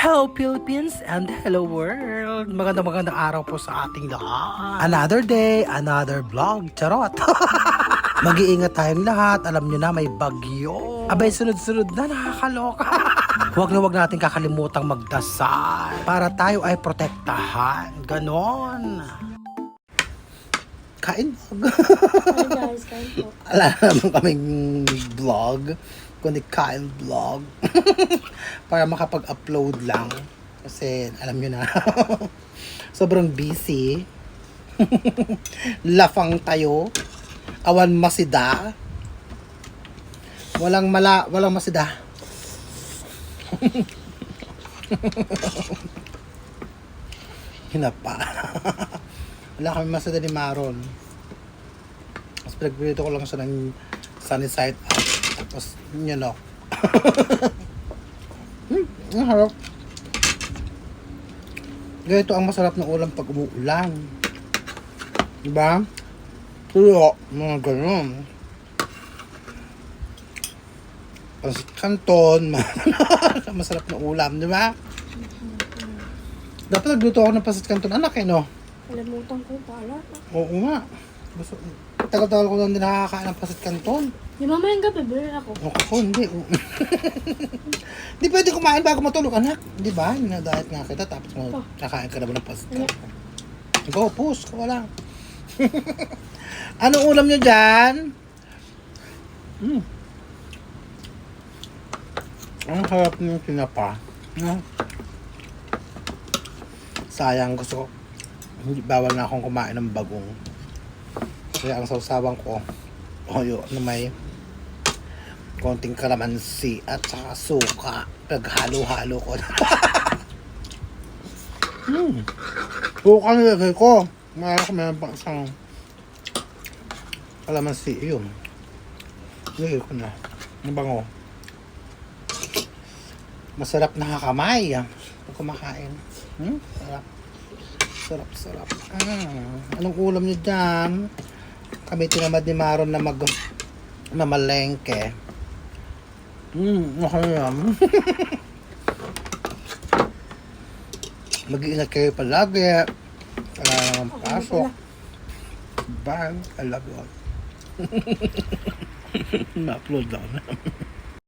Hello Philippines and hello world! Magandang araw po sa ating lahat. Another day, another vlog. Charot! Mag-iingat tayong lahat. Alam nyo na may bagyo. Abay, sunod-sunod na, nakakaloka. Huwag natin kakalimutang magdasal para tayo ay protektahan. Ganon. Kain vlog. Hi guys, kain po. Alam naman kaming vlog, kundi kain vlog. Para makapag-upload lang. Kasi alam nyo na, sobrang busy. Lafang tayo. Awan masida. Walang masida. Hinapa. Wala kami masada ni Maron. Tapos pinagpilito ko lang siya ng sunny side up. Tapos, you know. Ang harap. Ganito ang masarap na ulam pag umuulan. Diba? Tuyo, mga ganun. Pansit canton, masarap na ulam, diba? Dapat nagluto ako ng pansit canton, anak no? Kalimutan ko pala. Oo nga. Tagal-tagal ko lang din nakakain ng pansit canton. Di mamayang gabi, bili ako. Ako, hindi. Hindi pwede kumain bago matulog, anak. Di ba? Nina-diet nga kita, tapos kakain ka na ba ng pansit canton? Go, push. Wala. Anong ulam nyo dyan? Ang harap ng tinapa. Sayang, gusto ko. Hindi, bawal na akong kumain ng bagong. Kaya ang sausawan ko, toyo na may konting kalamansi at saka suka. Paghalo-halo ko. Suka nilagay ko. Mayroon pang isang kalamansi. Yun. Nilagay ko na. Ang bango. Masarap nakakamay. Kumakain. Sarap. Anong ulam nyo dyan? Kami tinamad ni Maron na mamalengke. Okay yan. Mag-iingat kayo palagi. Pasok. Bye. I love you all. Na-upload lang.